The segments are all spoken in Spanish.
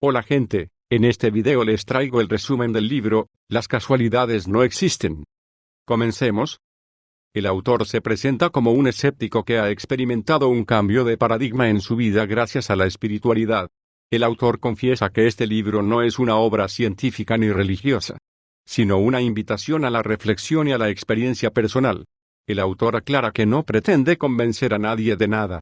Hola gente, en este video les traigo el resumen del libro, Las casualidades no existen. Comencemos. El autor se presenta como un escéptico que ha experimentado un cambio de paradigma en su vida gracias a la espiritualidad. El autor confiesa que este libro no es una obra científica ni religiosa, sino una invitación a la reflexión y a la experiencia personal. El autor aclara que no pretende convencer a nadie de nada,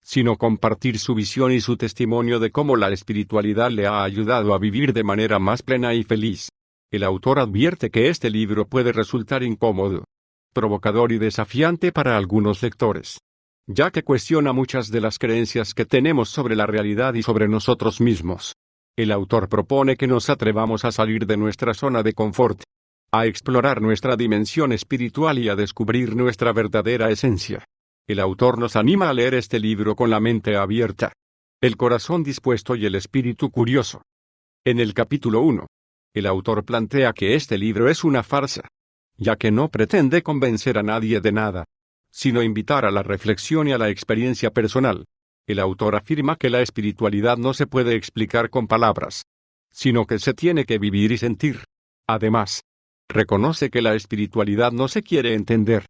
sino compartir su visión y su testimonio de cómo la espiritualidad le ha ayudado a vivir de manera más plena y feliz. El autor advierte que este libro puede resultar incómodo, provocador y desafiante para algunos lectores, ya que cuestiona muchas de las creencias que tenemos sobre la realidad y sobre nosotros mismos. El autor propone que nos atrevamos a salir de nuestra zona de confort, a explorar nuestra dimensión espiritual y a descubrir nuestra verdadera esencia. El autor nos anima a leer este libro con la mente abierta, el corazón dispuesto y el espíritu curioso. En el capítulo 1, el autor plantea que este libro es una farsa, ya que no pretende convencer a nadie de nada, sino invitar a la reflexión y a la experiencia personal. El autor afirma que la espiritualidad no se puede explicar con palabras, sino que se tiene que vivir y sentir. Además, reconoce que la espiritualidad no se quiere entender,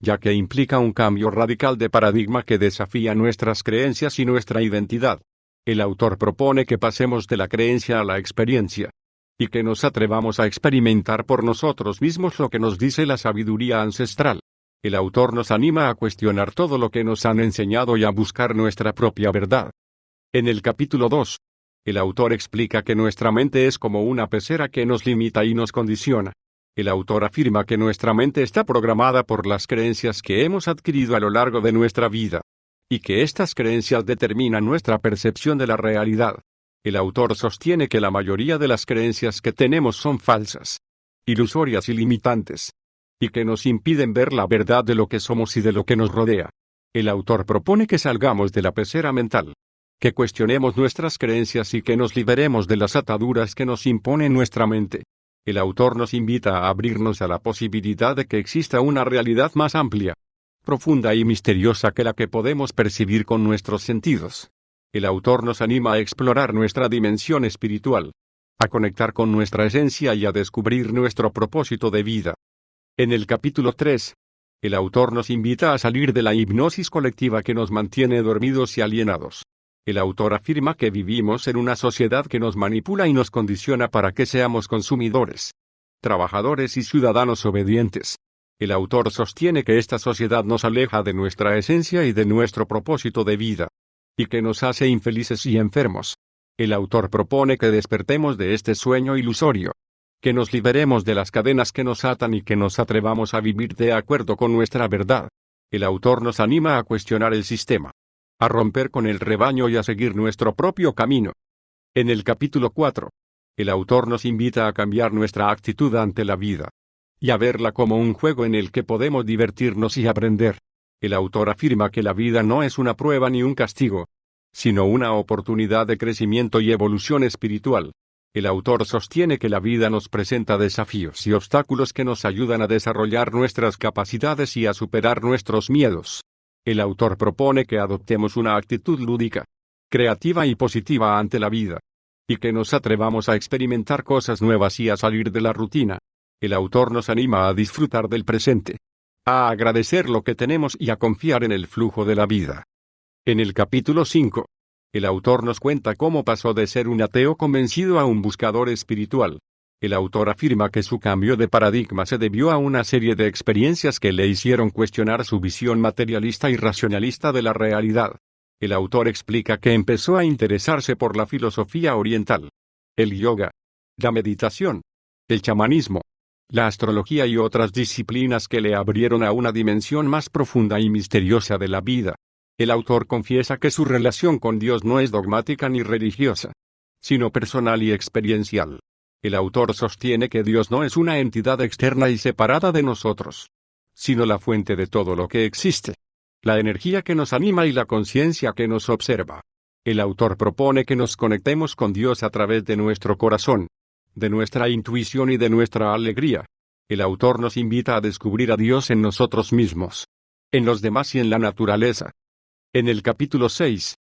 ya que implica un cambio radical de paradigma que desafía nuestras creencias y nuestra identidad. El autor propone que pasemos de la creencia a la experiencia, y que nos atrevamos a experimentar por nosotros mismos lo que nos dice la sabiduría ancestral. El autor nos anima a cuestionar todo lo que nos han enseñado y a buscar nuestra propia verdad. En el capítulo 2, el autor explica que nuestra mente es como una pecera que nos limita y nos condiciona. El autor afirma que nuestra mente está programada por las creencias que hemos adquirido a lo largo de nuestra vida, y que estas creencias determinan nuestra percepción de la realidad. El autor sostiene que la mayoría de las creencias que tenemos son falsas, ilusorias y limitantes, y que nos impiden ver la verdad de lo que somos y de lo que nos rodea. El autor propone que salgamos de la pecera mental, que cuestionemos nuestras creencias y que nos liberemos de las ataduras que nos impone nuestra mente. El autor nos invita a abrirnos a la posibilidad de que exista una realidad más amplia, profunda y misteriosa que la que podemos percibir con nuestros sentidos. El autor nos anima a explorar nuestra dimensión espiritual, a conectar con nuestra esencia y a descubrir nuestro propósito de vida. En el capítulo 3, el autor nos invita a salir de la hipnosis colectiva que nos mantiene dormidos y alienados. El autor afirma que vivimos en una sociedad que nos manipula y nos condiciona para que seamos consumidores, trabajadores y ciudadanos obedientes. El autor sostiene que esta sociedad nos aleja de nuestra esencia y de nuestro propósito de vida, y que nos hace infelices y enfermos. El autor propone que despertemos de este sueño ilusorio, que nos liberemos de las cadenas que nos atan y que nos atrevamos a vivir de acuerdo con nuestra verdad. El autor nos anima a cuestionar el sistema, a romper con el rebaño y a seguir nuestro propio camino. En el capítulo 4, el autor nos invita a cambiar nuestra actitud ante la vida, y a verla como un juego en el que podemos divertirnos y aprender. El autor afirma que la vida no es una prueba ni un castigo, sino una oportunidad de crecimiento y evolución espiritual. El autor sostiene que la vida nos presenta desafíos y obstáculos que nos ayudan a desarrollar nuestras capacidades y a superar nuestros miedos. El autor propone que adoptemos una actitud lúdica, creativa y positiva ante la vida, y que nos atrevamos a experimentar cosas nuevas y a salir de la rutina. El autor nos anima a disfrutar del presente, a agradecer lo que tenemos y a confiar en el flujo de la vida. En el capítulo 5, el autor nos cuenta cómo pasó de ser un ateo convencido a un buscador espiritual. El autor afirma que su cambio de paradigma se debió a una serie de experiencias que le hicieron cuestionar su visión materialista y racionalista de la realidad. El autor explica que empezó a interesarse por la filosofía oriental, el yoga, la meditación, el chamanismo, la astrología y otras disciplinas que le abrieron a una dimensión más profunda y misteriosa de la vida. El autor confiesa que su relación con Dios no es dogmática ni religiosa, sino personal y experiencial. El autor sostiene que Dios no es una entidad externa y separada de nosotros, sino la fuente de todo lo que existe, la energía que nos anima y la conciencia que nos observa. El autor propone que nos conectemos con Dios a través de nuestro corazón, de nuestra intuición y de nuestra alegría. El autor nos invita a descubrir a Dios en nosotros mismos, en los demás y en la naturaleza. En el capítulo 6,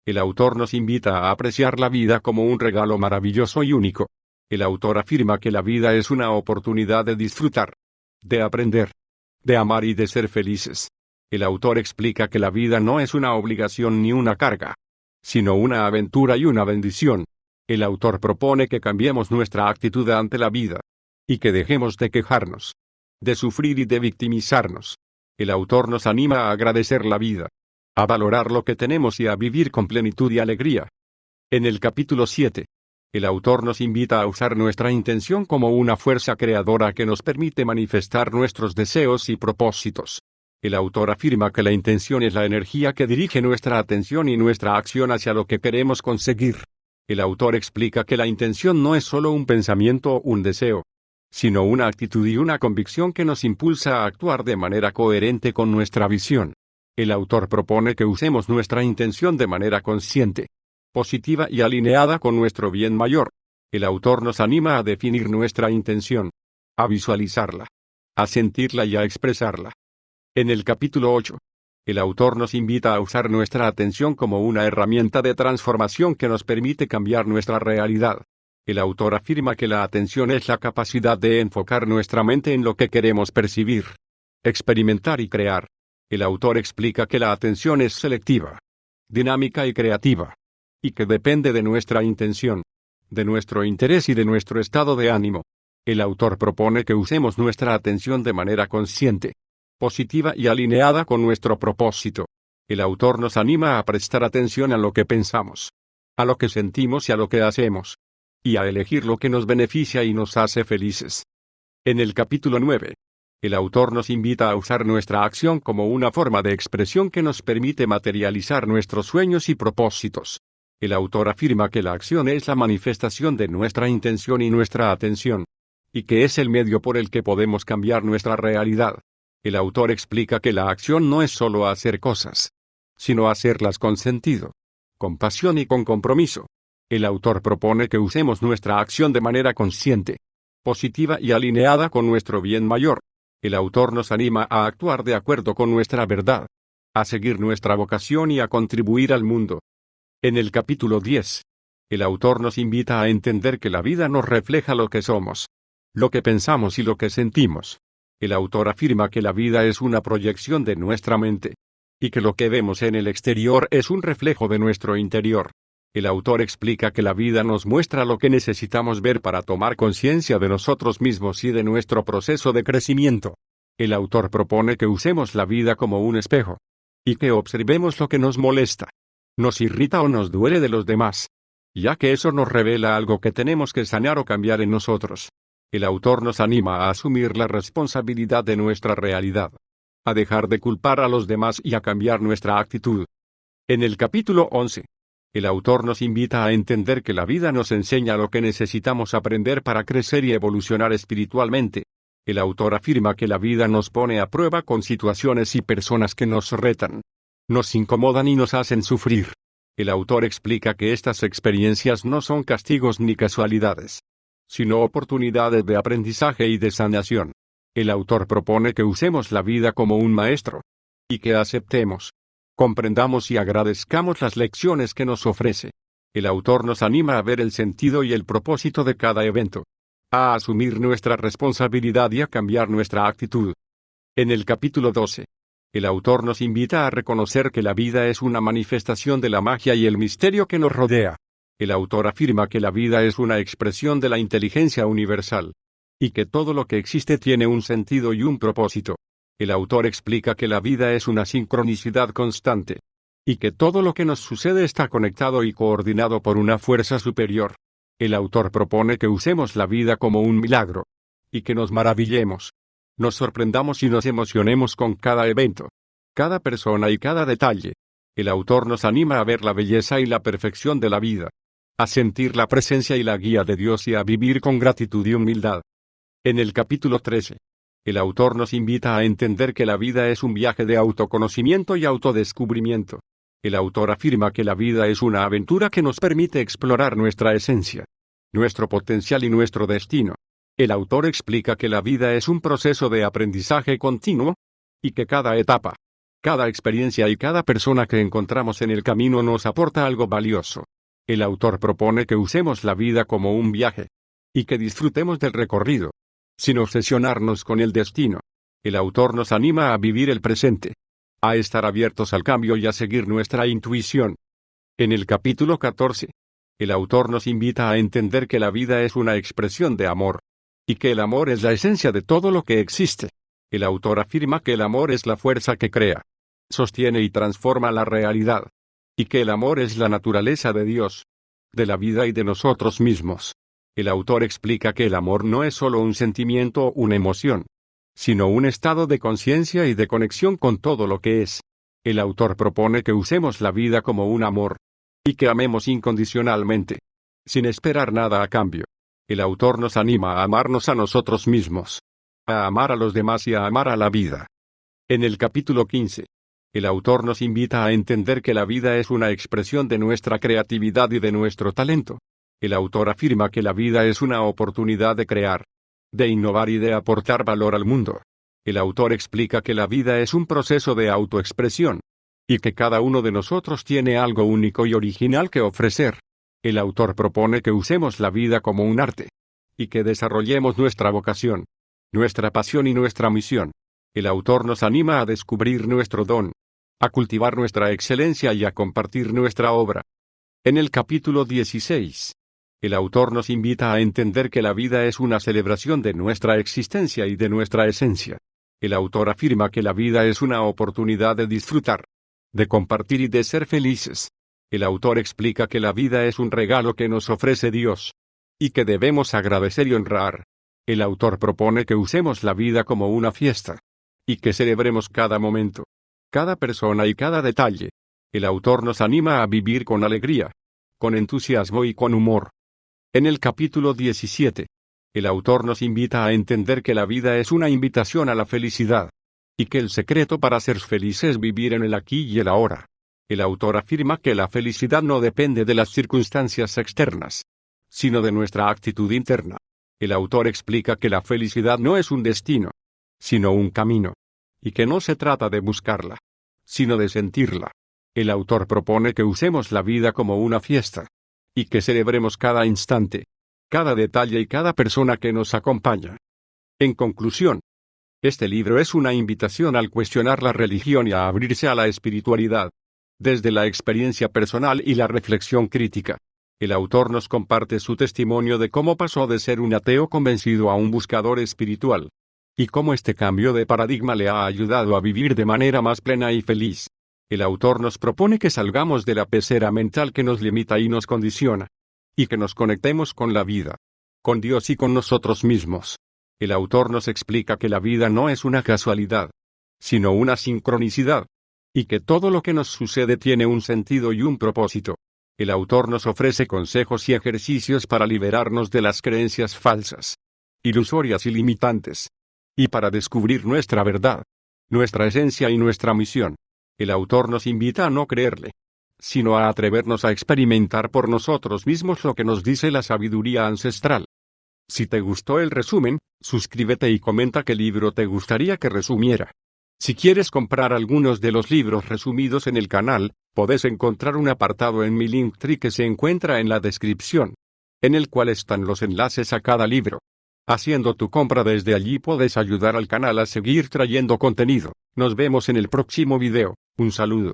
El autor nos invita a apreciar la vida como un regalo maravilloso y único. El autor afirma que la vida es una oportunidad de disfrutar, de aprender, de amar y de ser felices. El autor explica que la vida no es una obligación ni una carga, sino una aventura y una bendición. El autor propone que cambiemos nuestra actitud ante la vida, y que dejemos de quejarnos, de sufrir y de victimizarnos. El autor nos anima a agradecer la vida, a valorar lo que tenemos y a vivir con plenitud y alegría. En el capítulo 7, el autor nos invita a usar nuestra intención como una fuerza creadora que nos permite manifestar nuestros deseos y propósitos. El autor afirma que la intención es la energía que dirige nuestra atención y nuestra acción hacia lo que queremos conseguir. El autor explica que la intención no es solo un pensamiento o un deseo, sino una actitud y una convicción que nos impulsa a actuar de manera coherente con nuestra visión. El autor propone que usemos nuestra intención de manera consciente, positiva y alineada con nuestro bien mayor. El autor nos anima a definir nuestra intención, a visualizarla, a sentirla y a expresarla. En el capítulo 8, el autor nos invita a usar nuestra atención como una herramienta de transformación que nos permite cambiar nuestra realidad. El autor afirma que la atención es la capacidad de enfocar nuestra mente en lo que queremos percibir, experimentar y crear. El autor explica que la atención es selectiva, dinámica y creativa, y que depende de nuestra intención, de nuestro interés y de nuestro estado de ánimo. El autor propone que usemos nuestra atención de manera consciente, positiva y alineada con nuestro propósito. El autor nos anima a prestar atención a lo que pensamos, a lo que sentimos y a lo que hacemos, y a elegir lo que nos beneficia y nos hace felices. En el capítulo 9, el autor nos invita a usar nuestra acción como una forma de expresión que nos permite materializar nuestros sueños y propósitos. El autor afirma que la acción es la manifestación de nuestra intención y nuestra atención, y que es el medio por el que podemos cambiar nuestra realidad. El autor explica que la acción no es solo hacer cosas, sino hacerlas con sentido, con pasión y con compromiso. El autor propone que usemos nuestra acción de manera consciente, positiva y alineada con nuestro bien mayor. El autor nos anima a actuar de acuerdo con nuestra verdad, a seguir nuestra vocación y a contribuir al mundo. En el capítulo 10, el autor nos invita a entender que la vida nos refleja lo que somos, lo que pensamos y lo que sentimos. El autor afirma que la vida es una proyección de nuestra mente, y que lo que vemos en el exterior es un reflejo de nuestro interior. El autor explica que la vida nos muestra lo que necesitamos ver para tomar conciencia de nosotros mismos y de nuestro proceso de crecimiento. El autor propone que usemos la vida como un espejo, y que observemos lo que nos molesta, nos irrita o nos duele de los demás, ya que eso nos revela algo que tenemos que sanar o cambiar en nosotros. El autor nos anima a asumir la responsabilidad de nuestra realidad, a dejar de culpar a los demás y a cambiar nuestra actitud. En el capítulo 11, el autor nos invita a entender que la vida nos enseña lo que necesitamos aprender para crecer y evolucionar espiritualmente. El autor afirma que la vida nos pone a prueba con situaciones y personas que nos retan, nos incomodan y nos hacen sufrir. El autor explica que estas experiencias no son castigos ni casualidades, sino oportunidades de aprendizaje y de sanación. El autor propone que usemos la vida como un maestro, y que aceptemos, comprendamos y agradezcamos las lecciones que nos ofrece. El autor nos anima a ver el sentido y el propósito de cada evento, a asumir nuestra responsabilidad y a cambiar nuestra actitud. En el capítulo 12, el autor nos invita a reconocer que la vida es una manifestación de la magia y el misterio que nos rodea. El autor afirma que la vida es una expresión de la inteligencia universal, y que todo lo que existe tiene un sentido y un propósito. El autor explica que la vida es una sincronicidad constante, y que todo lo que nos sucede está conectado y coordinado por una fuerza superior. El autor propone que usemos la vida como un milagro, y que nos maravillemos, nos sorprendamos y nos emocionemos con cada evento, cada persona y cada detalle. El autor nos anima a ver la belleza y la perfección de la vida, a sentir la presencia y la guía de Dios y a vivir con gratitud y humildad. En el capítulo 13, el autor nos invita a entender que la vida es un viaje de autoconocimiento y autodescubrimiento. El autor afirma que la vida es una aventura que nos permite explorar nuestra esencia, nuestro potencial y nuestro destino. El autor explica que la vida es un proceso de aprendizaje continuo, y que cada etapa, Cada experiencia y cada persona que encontramos en el camino nos aporta algo valioso. El autor propone que usemos la vida como un viaje y que disfrutemos del recorrido, sin obsesionarnos con el destino. El autor nos anima a vivir el presente, a estar abiertos al cambio y a seguir nuestra intuición. En el capítulo 14, el autor nos invita a entender que la vida es una expresión de amor, y que el amor es la esencia de todo lo que existe. El autor afirma que el amor es la fuerza que crea, sostiene y transforma la realidad, y que el amor es la naturaleza de Dios, de la vida y de nosotros mismos. El autor explica que el amor no es solo un sentimiento o una emoción, sino un estado de conciencia y de conexión con todo lo que es. El autor propone que usemos la vida como un amor, y que amemos incondicionalmente, sin esperar nada a cambio. El autor nos anima a amarnos a nosotros mismos, a amar a los demás y a amar a la vida. En el capítulo 15, el autor nos invita a entender que la vida es una expresión de nuestra creatividad y de nuestro talento. El autor afirma que la vida es una oportunidad de crear, de innovar y de aportar valor al mundo. El autor explica que la vida es un proceso de autoexpresión, y que cada uno de nosotros tiene algo único y original que ofrecer. El autor propone que usemos la vida como un arte, y que desarrollemos nuestra vocación, nuestra pasión y nuestra misión. El autor nos anima a descubrir nuestro don, a cultivar nuestra excelencia y a compartir nuestra obra. En el capítulo 16, el autor nos invita a entender que la vida es una celebración de nuestra existencia y de nuestra esencia. El autor afirma que la vida es una oportunidad de disfrutar, de compartir y de ser felices. El autor explica que la vida es un regalo que nos ofrece Dios, y que debemos agradecer y honrar. El autor propone que usemos la vida como una fiesta, y que celebremos cada momento, cada persona y cada detalle. El autor nos anima a vivir con alegría, con entusiasmo y con humor. En el capítulo 17, el autor nos invita a entender que la vida es una invitación a la felicidad, y que el secreto para ser feliz es vivir en el aquí y el ahora. El autor afirma que la felicidad no depende de las circunstancias externas, sino de nuestra actitud interna. El autor explica que la felicidad no es un destino, sino un camino, y que no se trata de buscarla, sino de sentirla. El autor propone que usemos la vida como una fiesta, y que celebremos cada instante, cada detalle y cada persona que nos acompaña. En conclusión, este libro es una invitación al cuestionar la religión y a abrirse a la espiritualidad, desde la experiencia personal y la reflexión crítica. El autor nos comparte su testimonio de cómo pasó de ser un ateo convencido a un buscador espiritual, y cómo este cambio de paradigma le ha ayudado a vivir de manera más plena y feliz. El autor nos propone que salgamos de la pecera mental que nos limita y nos condiciona, y que nos conectemos con la vida, con Dios y con nosotros mismos. El autor nos explica que la vida no es una casualidad, sino una sincronicidad, y que todo lo que nos sucede tiene un sentido y un propósito. El autor nos ofrece consejos y ejercicios para liberarnos de las creencias falsas, ilusorias y limitantes, y para descubrir nuestra verdad, nuestra esencia y nuestra misión. El autor nos invita a no creerle, sino a atrevernos a experimentar por nosotros mismos lo que nos dice la sabiduría ancestral. Si te gustó el resumen, suscríbete y comenta qué libro te gustaría que resumiera. Si quieres comprar algunos de los libros resumidos en el canal, podés encontrar un apartado en mi Linktree que se encuentra en la descripción, en el cual están los enlaces a cada libro. Haciendo tu compra desde allí puedes ayudar al canal a seguir trayendo contenido. Nos vemos en el próximo video. Un saludo.